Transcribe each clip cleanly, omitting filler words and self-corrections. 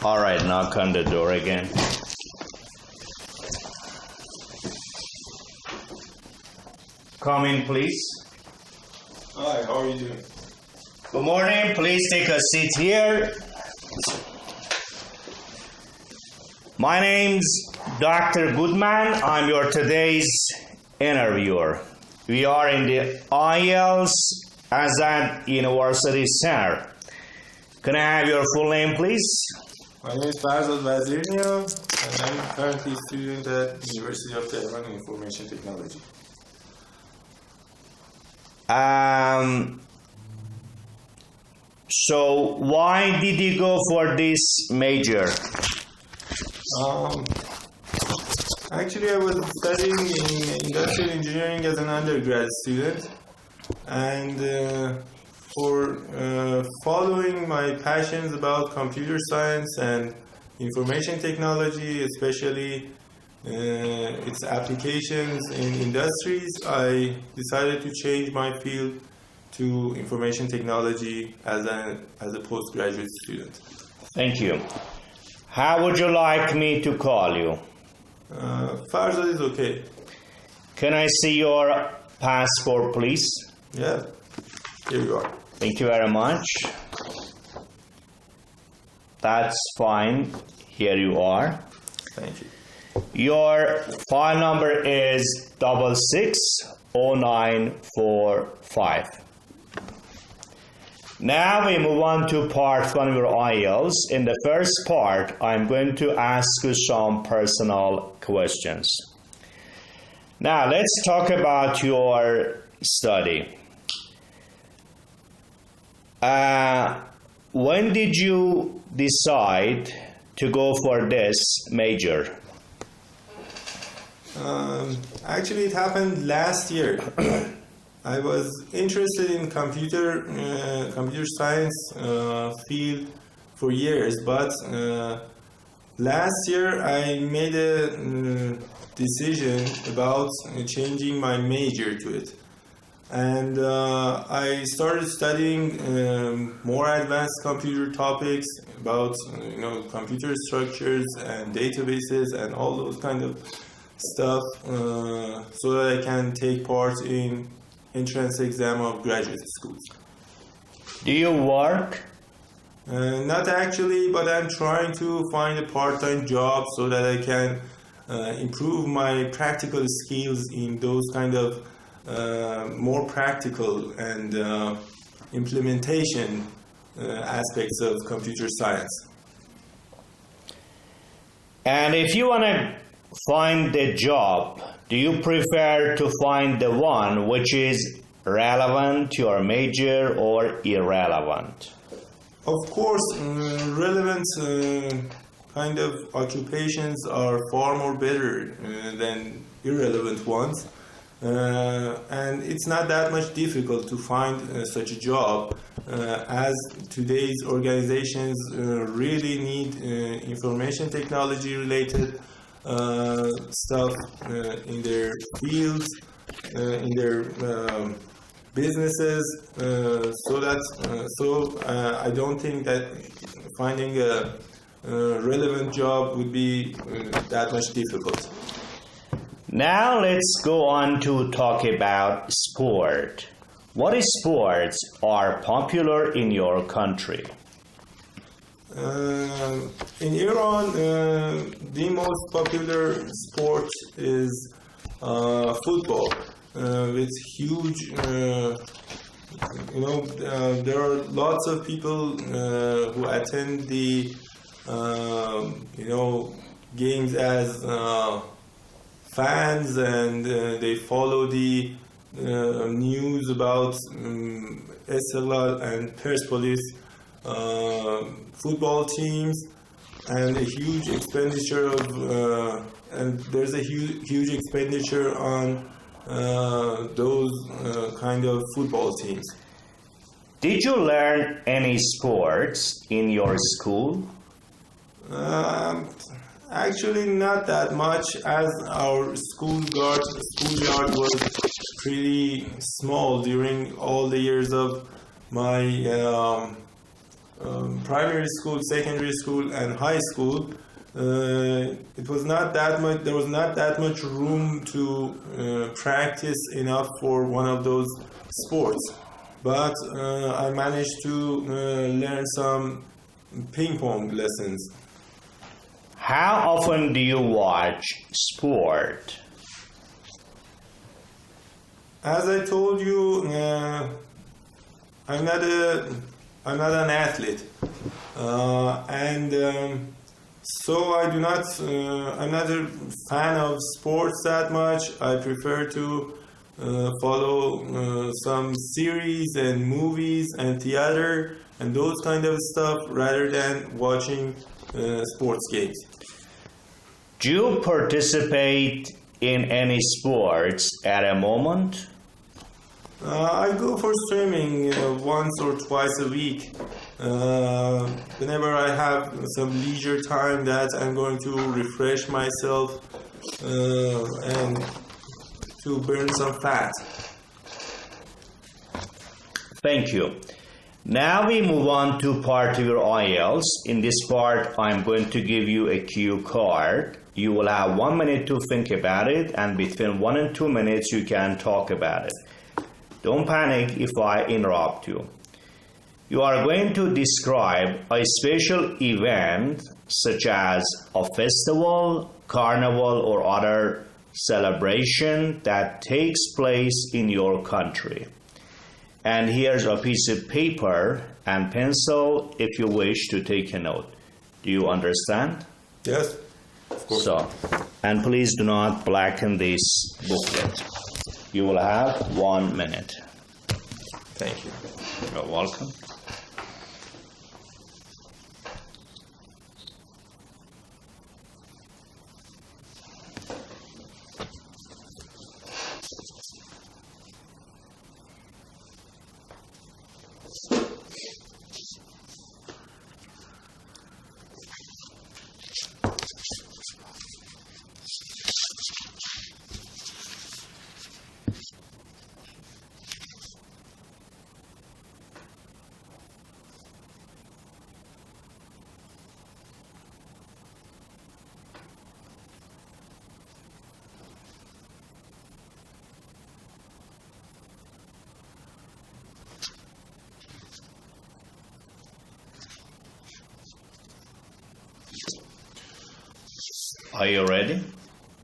All right, knock on the door again. Come in, please. Hi, how are you doing? Good morning. Please take a seat here. My name's Dr. Goodman. I'm your today's interviewer. We are in the IELTS Azad University Center. Can I have your full name, please? My name is Wazirnia, and I'm currently a student at the University of Tehran in Information Technology. So why did you go for this major? Actually, I was studying in industrial engineering as an undergrad student, and for following my passions about computer science and information technology, especially its applications in industries, I decided to change my field to information technology as a postgraduate student. Thank you. How would you like me to call you? Farzad is okay. Can I see your passport, please? Yeah, here you are. Thank you very much. That's fine. Here you are. Thank you. Your file number is 660945. Now we move on to part 1 of your IELTS. In the first part, I'm going to ask you some personal questions. Now let's talk about your study. When did you decide to go for this major? Actually, it happened last year. I was interested in computer science field for years, but last year I made a decision about changing my major to it, and I started studying more advanced computer topics about computer structures and databases and all those kind of stuff, so that I can take part in entrance exam of graduate schools. Do you work? Not actually, but I'm trying to find a part-time job so that I can improve my practical skills in those kind of more practical and implementation aspects of computer science. And if you want to find the job, do you prefer to find the one which is relevant to your major or irrelevant? Of course, relevant kind of occupations are far more better than irrelevant ones, and it's not that much difficult to find such a job, as today's organizations really need information technology related stuff in their fields, in their businesses, so I don't think that finding a relevant job would be that much difficult. Now let's go on to talk about sport. What sports are popular in your country? In Iran, the most popular sport is football, with huge, there are lots of people who attend the, games as fans, and they follow the news about Esteghlal and Persepolis football teams, and a huge expenditure of and there's a huge expenditure on those kind of football teams. Did you learn any sports in your school? Actually, not that much, as our schoolyard was pretty small during all the years of my primary school, secondary school, and high school, it was not that much. There was not that much room to practice enough for one of those sports. But I managed to learn some ping pong lessons. How often do you watch sport? As I told you, I'm not an athlete, and so I do not. I'm not a fan of sports that much. I prefer to follow some series and movies and theater and those kind of stuff rather than watching sports games. Do you participate in any sports at a moment? I go for swimming once or twice a week. Whenever I have some leisure time that I'm going to refresh myself and to burn some fat. Thank you. Now we move on to part of your IELTS. In this part, I'm going to give you a cue card. You will have 1 minute to think about it, and between 1 and 2 minutes you can talk about it. Don't panic if I interrupt you. You are going to describe a special event such as a festival, carnival, or other celebration that takes place in your country. And here's a piece of paper and pencil if you wish to take a note. Do you understand? Yes, of course. So, and please do not blacken this booklet. You will have 1 minute. Thank you. You're welcome. Are you ready?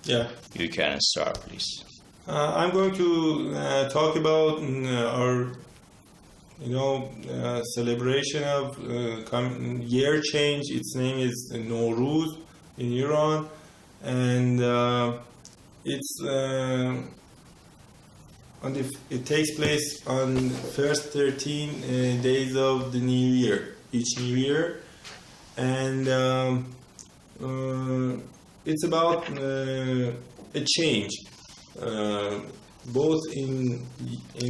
Yeah. You can start, please. I'm going to talk about our, celebration of year change. Its name is Nowruz in Iran, and it takes place on first 13 days of the new year, each new year, and it's about a change, both in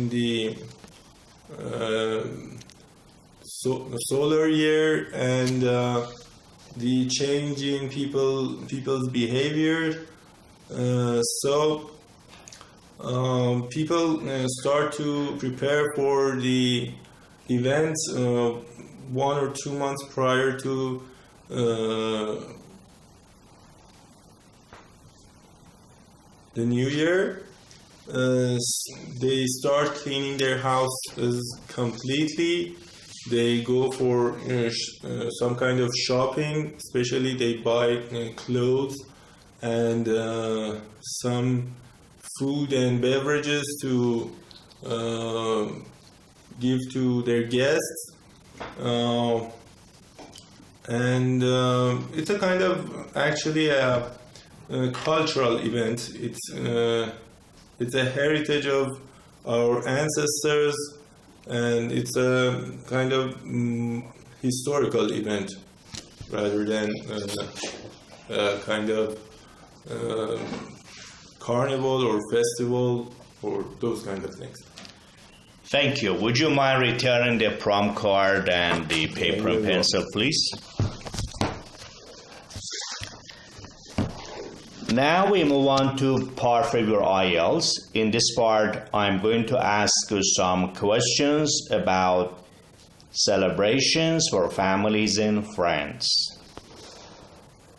the solar year and the change in people's behavior. So people start to prepare for the event 1 or 2 months prior to the new year. They start cleaning their houses completely. They go for some kind of shopping, especially they buy clothes and some food and beverages to give to their guests. And it's a kind of actually a cultural event. It's a heritage of our ancestors, and it's a kind of historical event rather than a kind of carnival or festival or those kind of things. Thank you. Would you mind returning the prompt card and the paper and pencil, please? Now we move on to part of your IELTS. In this part, I'm going to ask you some questions about Celebrations for families and friends.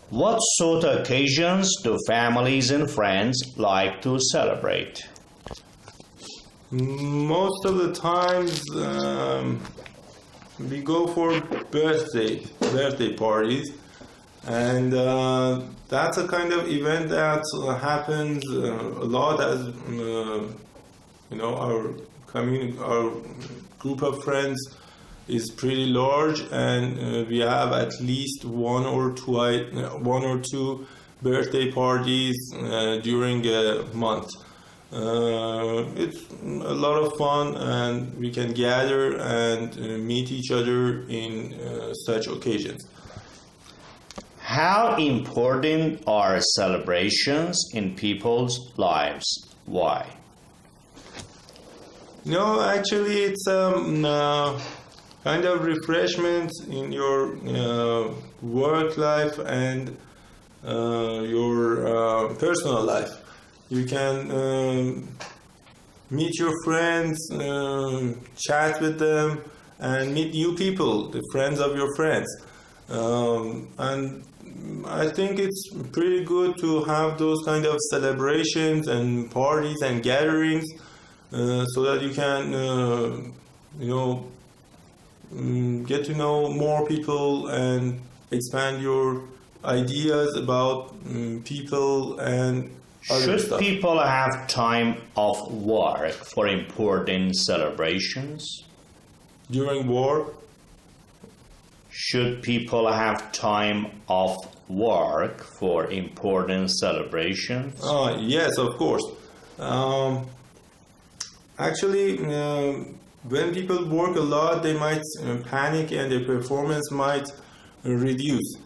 What sort of occasions do families and friends like to celebrate? Most of the times we go for birthday parties, and that's a kind of event that happens a lot as our group of friends is pretty large, and we have at least one or two birthday parties during a month. It's a lot of fun, and we can gather and meet each other in such occasions. How important are celebrations in people's lives? Why? No, actually, it's kind of refreshment in your work life and your personal life. You can meet your friends, chat with them, and meet new people, the friends of your friends. And I think it's pretty good to have those kind of celebrations and parties and gatherings so that you can, get to know more people and expand your ideas about people and other Should stuff. people have time off work for important celebrations? During war, Should people have time off work for important celebrations? yes, of course. Actually, when people work a lot, they might panic and their performance might reduce.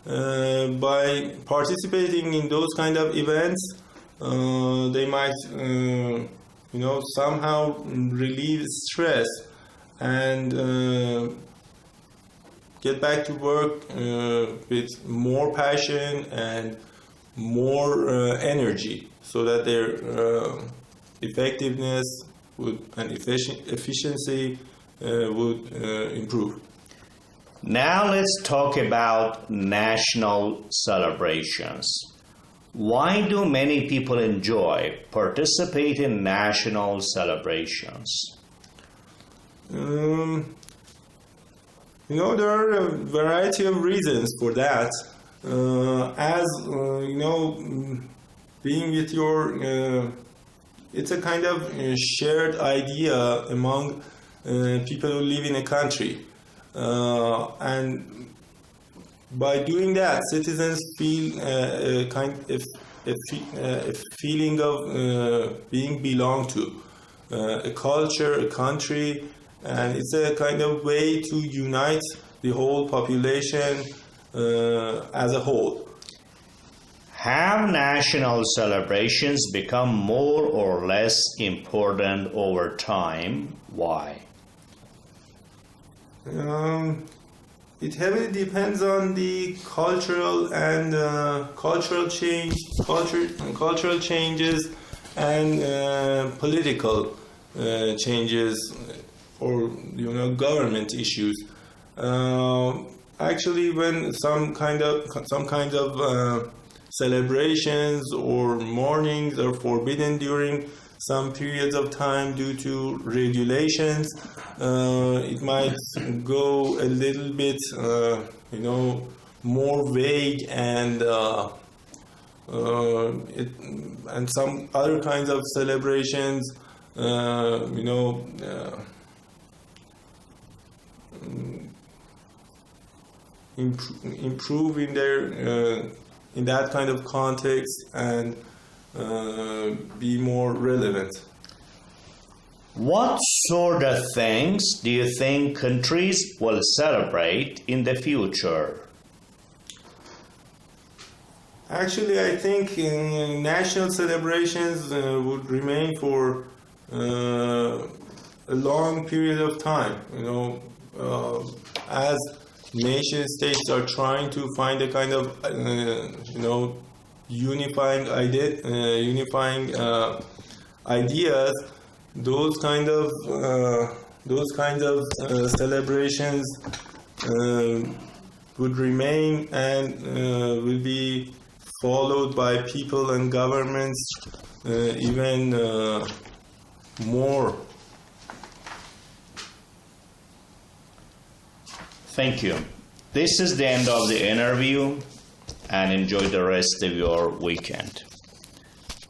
By participating in those kind of events, they might, somehow relieve stress and get back to work with more passion and more energy, so that their effectiveness and efficiency would improve. Now let's talk about national celebrations. Why do many people enjoy participate in national celebrations? There are a variety of reasons for that. Being with your, it's a kind of shared idea among people who live in a country. And by doing that, citizens feel a feeling of being belong to a culture, a country, and it's a kind of way to unite the whole population as a whole. Have national celebrations become more or less important over time? Why? It heavily depends on the cultural and cultural changes and political changes, or government issues. Actually, when some kind of celebrations or mournings are forbidden during some periods of time due to regulations, it might go a little bit, more vague, and and some other kinds of celebrations, improve in their in that kind of context and be more relevant. What sort of things do you think countries will celebrate in the future? Actually, I think national celebrations would remain for a long period of time. As nation states are trying to find a kind of unifying ideas, those kind of those kinds of celebrations would remain and will be followed by people and governments even more. Thank you. This is the end of the interview, and enjoy the rest of your weekend.